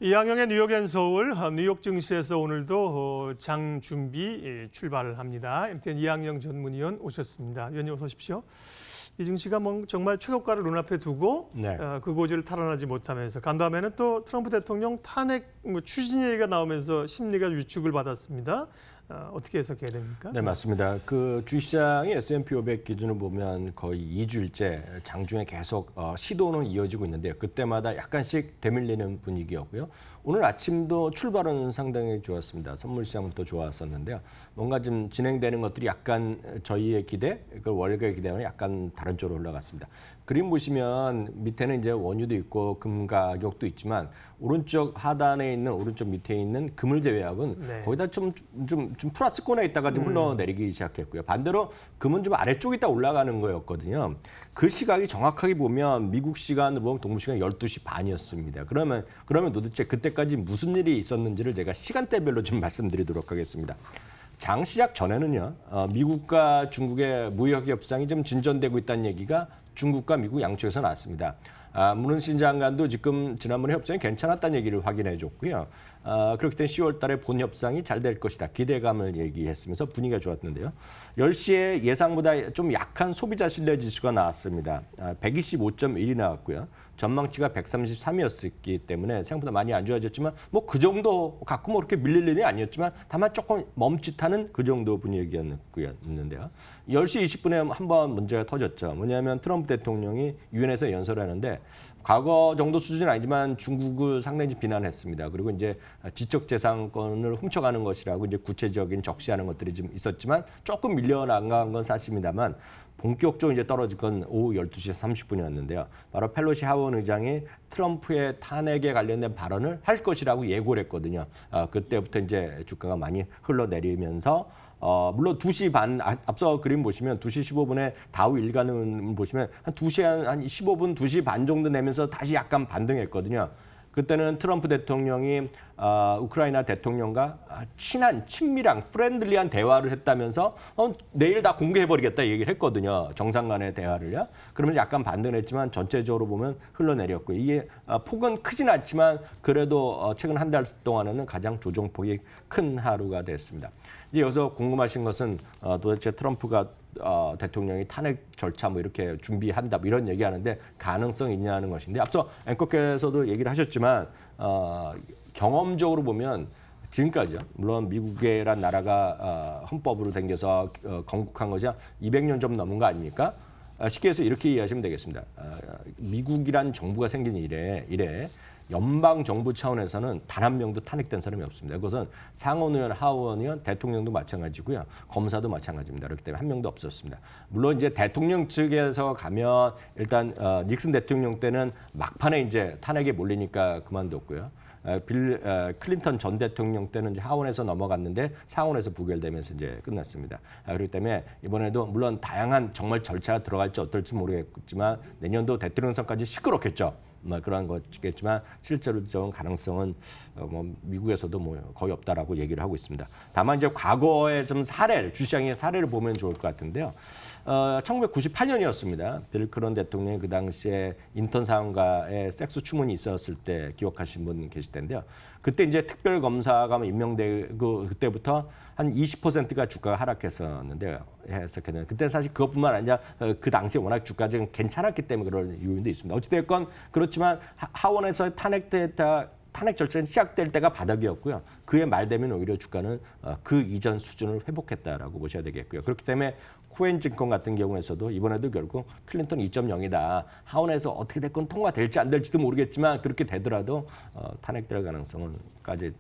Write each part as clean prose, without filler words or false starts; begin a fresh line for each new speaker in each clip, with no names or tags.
이항영의 뉴욕 앤 서울, 뉴욕 증시에서 오늘도 장 준비 출발을 합니다. MTN 이항영 전문위원 오셨습니다. 위원님 어서 오십시오. 이 증시가 정말 최고가를 눈앞에 두고 그 고지를 탈환하지 못하면서 간 다음에는 또 트럼프 대통령 탄핵 추진 얘기가 나오면서 심리가 위축을 받았습니다. 어떻게 해석해야 됩니까?
네, 맞습니다. 그 주식시장의 S&P 500 기준을 보면 거의 2주일째 장중에 계속 시도는 이어지고 있는데요. 그때마다 약간씩 대밀리는 분위기였고요. 오늘 아침도 출발은 상당히 좋았습니다. 선물 시장부터 좋았었는데요. 뭔가 좀 진행되는 것들이 약간 저희의 기대, 그 월가의 기대와는 약간 다른 쪽으로 올라갔습니다. 그림 보시면 밑에는 이제 원유도 있고 금 가격도 있지만 오른쪽 하단에 있는 오른쪽 밑에 있는 금을 제외하고는 거의 다 좀 플러스권에 있다가 좀 흘러내리기 시작했고요. 반대로 금은 좀 아래쪽에 있다 올라가는 거였거든요. 그 시각이 정확하게 보면 미국 시간으로 보면 동부 시간 12시 반이었습니다. 그러면 도대체 그때까지 무슨 일이 있었는지를 제가 시간대별로 좀 말씀드리도록 하겠습니다. 장 시작 전에는요, 미국과 중국의 무역 협상이 좀 진전되고 있다는 얘기가 중국과 미국 양쪽에서 나왔습니다. 문은신 장관도 지금 지난번에 협상이 괜찮았다는 얘기를 확인해 줬고요. 그렇기 때문에 10월 달에 본 협상이 잘 될 것이다. 기대감을 얘기했으면서 분위기가 좋았는데요. 10시에 예상보다 좀 약한 소비자 신뢰 지수가 나왔습니다. 125.1이 나왔고요. 전망치가 133이었기 때문에 생각보다 많이 안 좋아졌지만 뭐 그 정도 갖고 뭐 그렇게 밀릴 일이 아니었지만 다만 조금 멈칫하는 그 정도 분위기였는데요. 10시 20분에 한번 문제가 터졌죠. 뭐냐면 트럼프 대통령이 유엔에서 연설을 하는데 과거 정도 수준은 아니지만 중국을 상당히 비난했습니다. 그리고 이제 지적재산권을 훔쳐가는 것이라고 이제 구체적인 적시하는 것들이 좀 있었지만 조금 밀려나간 건 사실입니다만 본격적으로 이제 떨어진 건 오후 12시 30분이었는데요. 바로 펠로시 하원 의장이 트럼프의 탄핵에 관련된 발언을 할 것이라고 예고를 했거든요. 그때부터 이제 주가가 많이 흘러내리면서 물론 2시 반, 앞서 그림 보시면 2시 15분에 다우 일간을 보시면 한 2시 한 15분, 2시 반 정도 내면서 다시 약간 반등했거든요. 그때는 트럼프 대통령이 우크라이나 대통령과 친밀한 프렌들리한 대화를 했다면서 내일 다 공개해버리겠다 얘기를 했거든요. 정상 간의 대화를요. 그러면 약간 반등했지만 전체적으로 보면 흘러내렸고요. 이게 폭은 크진 않지만 그래도 최근 한 달 동안에는 가장 조정폭이 큰 하루가 됐습니다. 이제 여기서 궁금하신 것은 도대체 트럼프가 대통령이 탄핵 절차 뭐 이렇게 준비한다 뭐 이런 얘기하는데 가능성이 있냐는 것인데 앞서 앵커께서도 얘기를 하셨지만 경험적으로 보면 지금까지요. 물론 미국이란 나라가 헌법으로 댕겨서 건국한 것이 200년 좀 넘은 거 아닙니까? 쉽게 해서 이렇게 이해하시면 되겠습니다. 미국이란 정부가 생긴 이래 연방 정부 차원에서는 단 한 명도 탄핵된 사람이 없습니다. 그것은 상원의원, 하원의원, 대통령도 마찬가지고요. 검사도 마찬가지입니다. 그렇기 때문에 한 명도 없었습니다. 물론 이제 대통령 측에서 가면 일단 닉슨 대통령 때는 막판에 이제 탄핵에 몰리니까 그만뒀고요. 빌 클린턴 전 대통령 때는 이제 하원에서 넘어갔는데 상원에서 부결되면서 이제 끝났습니다. 그렇기 때문에 이번에도 물론 다양한 정말 절차가 들어갈지 어떨지 모르겠지만 내년도 대통령 선까지 시끄럽겠죠. 그런 거겠지만 실제로 좀 가능성은 미국에서도 거의 없다라고 얘기를 하고 있습니다. 다만 이제 과거의 좀 주시장의 사례를 보면 좋을 것 같은데요. 1998년이었습니다. 빌 클린턴 대통령이 그 당시에 인턴 사원과의 섹스 추문이 있었을 때 기억하신 분 계실 텐데요. 그때 이제 특별검사가 임명되고 그때부터 한 20%가 주가가 하락했었는데요. 그때 사실 그것뿐만 아니라 그 당시에 워낙 주가가 좀 괜찮았기 때문에 그런 요인도 있습니다. 어찌됐건 그렇지만 하원에서 탄핵 절차가 시작될 때가 바닥이었고요. 그해 말 되면 오히려 주가는 그 이전 수준을 회복했다라고 보셔야 되겠고요. 그렇기 때문에 코엔 증권 같은 경우에서도 이번에도 결국 클린턴 2.0이다. 하원에서 어떻게 됐건 통과될지 안 될지도 모르겠지만 그렇게 되더라도 탄핵될 가능성은까지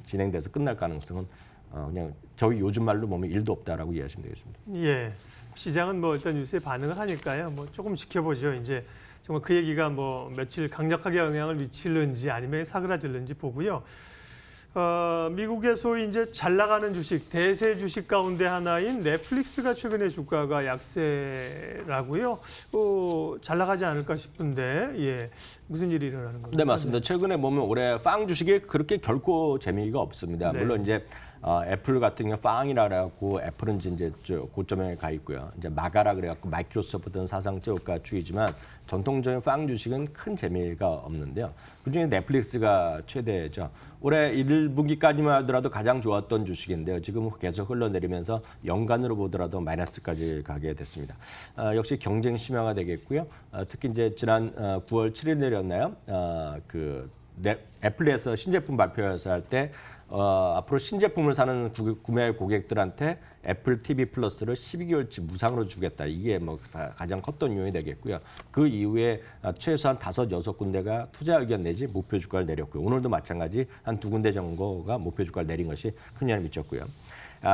진행돼서 끝날 가능성은 그냥 저희 요즘 말로 보면 1도 없다라고 이해하시면 되겠습니다.
예, 시장은 일단 뉴스에 반응을 하니까요. 조금 지켜보죠. 이제 정말 그 얘기가 며칠 강력하게 영향을 미칠는지 아니면 사그라질는지 보고요. 미국의 소위 이제 잘 나가는 주식, 대세 주식 가운데 하나인 넷플릭스가 최근에 주가가 약세라고요. 잘 나가지 않을까 싶은데, 예, 무슨 일이 일어나는 겁니까?
네, 맞습니다. 최근에 보면 올해 빵 주식이 그렇게 결코 재미가 없습니다.
네.
물론 이제 애플 같은 경우 빵이라 그래갖고 애플은 이제 고점에 가 있고요. 이제 마가라 그래갖고 마이크로소프트는 사상 최고가 주이지만 전통적인 빵 주식은 큰 재미가 없는데요. 그중에 넷플릭스가 최대죠. 올해 1분기까지만 하더라도 가장 좋았던 주식인데요. 지금 계속 흘러내리면서 연간으로 보더라도 마이너스까지 가게 됐습니다. 역시 경쟁 심화가 되겠고요. 특히 이제 지난 9월 7일 내렸나요? 애플에서 신제품 발표해서 할 때 앞으로 신제품을 사는 구매 고객들한테 애플 TV 플러스를 12개월치 무상으로 주겠다. 이게 뭐 가장 컸던 요인이 되겠고요. 그 이후에 최소한 5, 6군데가 투자 의견 내지 목표 주가를 내렸고요. 오늘도 마찬가지 한 2군데 정도가 목표 주가를 내린 것이 큰 영향을 미쳤고요.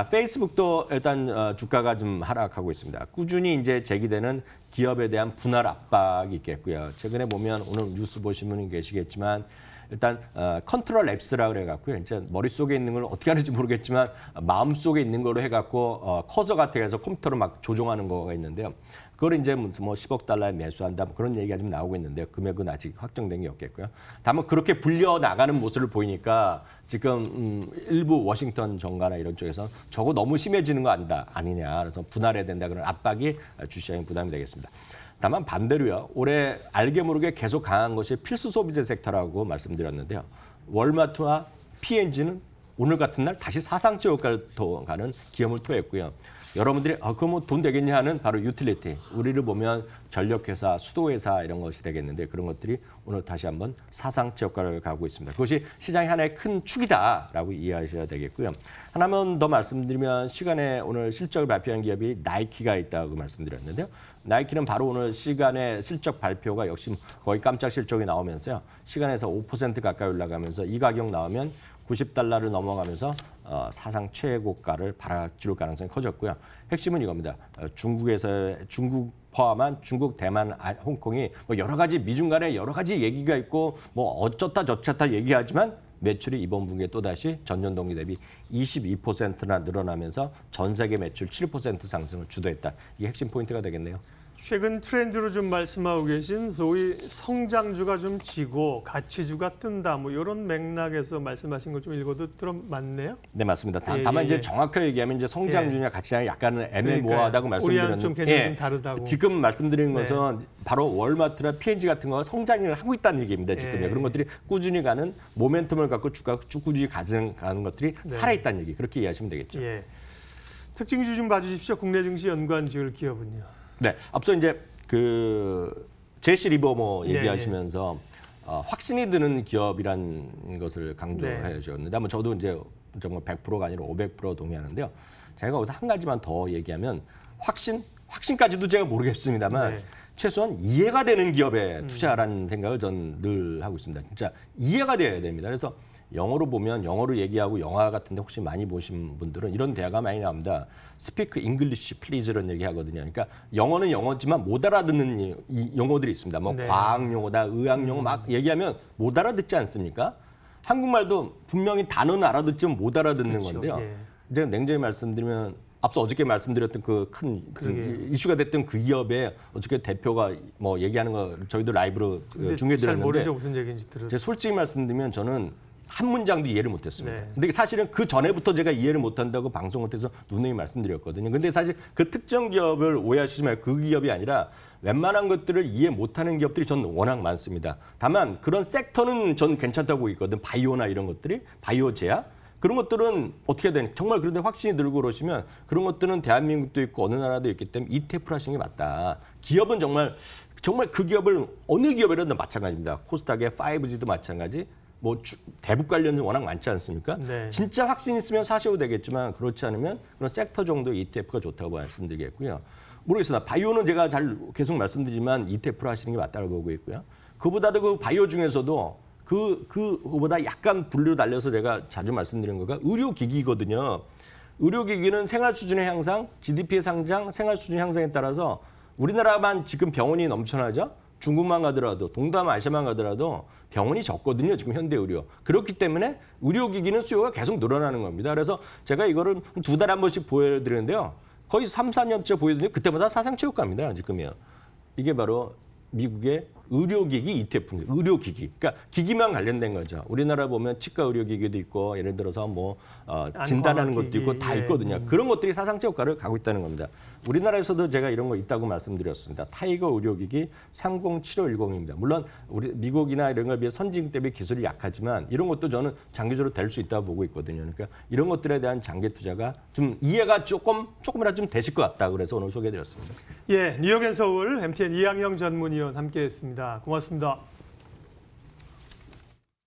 페이스북도 일단 주가가 좀 하락하고 있습니다. 꾸준히 이제 제기되는 기업에 대한 분할 압박이 있겠고요. 최근에 보면 오늘 뉴스 보신 분이 계시겠지만 일단 컨트롤 앱스라고 그래갖고요. 이제 머릿속에 있는 걸 어떻게 하는지 모르겠지만 마음속에 있는 거로 해갖고 커서 같아 해서 컴퓨터로 막 조종하는 거가 있는데요. 그걸 이제 뭐 10억 달러에 매수한다 뭐 그런 얘기가 좀 나오고 있는데요. 금액은 아직 확정된 게 없겠고요. 다만 그렇게 불려 나가는 모습을 보이니까 지금 일부 워싱턴 정가나 이런 쪽에서 저거 너무 심해지는 거 아니냐. 그래서 분할해야 된다 그런 압박이 주시장에 부담이 되겠습니다. 다만 반대로요. 올해 알게 모르게 계속 강한 것이 필수 소비재 섹터라고 말씀드렸는데요. 월마트와 P&G는 오늘 같은 날 다시 사상 최고가를 가는 기염을 토했고요. 여러분들이 그럼 뭐 돈 되겠냐 하는 바로 유틸리티. 우리를 보면 전력회사, 수도회사 이런 것이 되겠는데 그런 것들이 오늘 다시 한번 사상 최고가를 가고 있습니다. 그것이 시장의 하나의 큰 축이다라고 이해하셔야 되겠고요. 하나만 더 말씀드리면 시간에 오늘 실적을 발표한 기업이 나이키가 있다고 말씀드렸는데요. 나이키는 바로 오늘 시간에 실적 발표가 역시 거의 깜짝 실적이 나오면서요. 시간에서 5% 가까이 올라가면서 이 가격 나오면 $90를 넘어가면서 사상 최고가를 바라줄 가능성이 커졌고요. 핵심은 이겁니다. 중국 포함한 중국, 대만, 홍콩이 뭐 여러 가지 미중 간에 여러 가지 얘기가 있고 뭐 어쩌다 저쩌다 얘기하지만 매출이 이번 분기에 또다시 전년 동기 대비 22%나 늘어나면서 전 세계 매출 7% 상승을 주도했다. 이게 핵심 포인트가 되겠네요.
최근 트렌드로 좀 말씀하고 계신 소위 성장주가 좀 지고 가치주가 뜬다 뭐 이런 맥락에서 말씀하신 걸 좀 읽어도 들어맞네요.
네, 맞습니다. 다만 이제 정확하게 얘기하면 이제 성장주냐 가치냐 약간은 애매모호하다고 말씀드렸는데
좀 개념이 좀 다르다고.
지금 말씀드린 것은 바로 월마트나 P&G 같은 거가 성장을 하고 있다는 얘기입니다. 지금요. 그런 것들이 꾸준히 가는 모멘텀을 갖고 주가가 쭉 꾸준히 가는 것들이 살아있다는 얘기. 그렇게 이해하시면 되겠죠.
특징주 좀 봐주십시오. 국내 증시 연관 지을 기업은요.
네, 앞서 이제 제시 리버모 얘기하시면서 확신이 드는 기업이란 것을 강조해 주셨는데, 아마 저도 이제 정말 100%가 아니라 500% 동의하는데요. 제가 거기서 한 가지만 더 얘기하면 확신까지도 제가 모르겠습니다만 최소한 이해가 되는 기업에 투자하라는 생각을 전 늘 하고 있습니다. 진짜 이해가 돼야 됩니다. 그래서 영어로 보면 영어로 얘기하고 영화 같은데 혹시 많이 보신 분들은 이런 대화가 많이 나옵니다. Speak English please라는 얘기 하거든요. 그러니까 영어는 영어지만 못 알아듣는 이 용어들이 있습니다. 뭐 과학 용어다, 의학 용어 막 얘기하면 못 알아듣지 않습니까? 한국말도 분명히 단어는 알아듣지만 못 알아듣는 건데요. 제가 냉정히 말씀드리면 앞서 어저께 말씀드렸던 그 큰 이슈가 됐던 그 기업의 어저께 대표가 뭐 얘기하는 거 저희도 라이브로 중계드렸는데
잘 모르죠 무슨 얘기인지 들어요.
제가 솔직히 말씀드리면 저는 한 문장도 이해를 못했습니다. 근데 사실은 그 전에부터 제가 이해를 못한다고 방송을 통해서 누누이 말씀드렸거든요. 근데 사실 그 특정 기업을 오해하시지 말고 그 기업이 아니라 웬만한 것들을 이해 못하는 기업들이 저는 워낙 많습니다. 다만 그런 섹터는 전 괜찮다고 보고 있거든. 바이오나 이런 것들이, 바이오 제약. 그런 것들은 어떻게 되는 정말 그런데 확신이 들고 그러시면 그런 것들은 대한민국도 있고 어느 나라도 있기 때문에 ETF를 하시는 게 맞다. 기업은 정말 그 기업을 어느 기업이라도 마찬가지입니다. 코스닥의 5G도 마찬가지. 뭐 대북 관련은 워낙 많지 않습니까? 진짜 확신 있으면 사셔도 되겠지만 그렇지 않으면 그런 섹터 정도의 ETF가 좋다고 말씀드리겠고요. 모르겠습니다. 바이오는 제가 잘 계속 말씀드리지만 ETF를 하시는 게 맞다고 보고 있고요. 그보다도 그 바이오 중에서도 그보다 약간 분류로 달려서 제가 자주 말씀드리는 거가 의료기기거든요. 의료기기는 생활 수준의 향상, GDP의 상장, 생활 수준 향상에 따라서 우리나라만 지금 병원이 넘쳐나죠? 중국만 가더라도 동남아시아만 가더라도 병원이 적거든요. 지금 현대의료. 그렇기 때문에 의료기기는 수요가 계속 늘어나는 겁니다. 그래서 제가 이거를 2달에 한 번씩 보여드리는데요. 거의 3, 4년째 보여드리는데 그때마다 사상 최고가입니다. 지금이요. 이게 바로 미국의 의료기기 ETF입니다. 의료기기. 그러니까 기기만 관련된 거죠. 우리나라 보면 치과 의료기기도 있고 예를 들어서 뭐 진단하는 것도 있고 다 있거든요. 그런 것들이 사상체 효과를 가고 있다는 겁니다. 우리나라에서도 제가 이런 거 있다고 말씀드렸습니다. 타이거 의료기기 307510입니다. 물론 우리 미국이나 이런 거에 비해 선진 대비 기술이 약하지만 이런 것도 저는 장기적으로 될 수 있다고 보고 있거든요. 그러니까 이런 것들에 대한 장기 투자가 좀 이해가 조금이라도 좀 되실 것 같다. 그래서 오늘 소개해드렸습니다.
예, 뉴욕 앤 서울 MTN 이항영 전문위원 함께했습니다. 고맙습니다.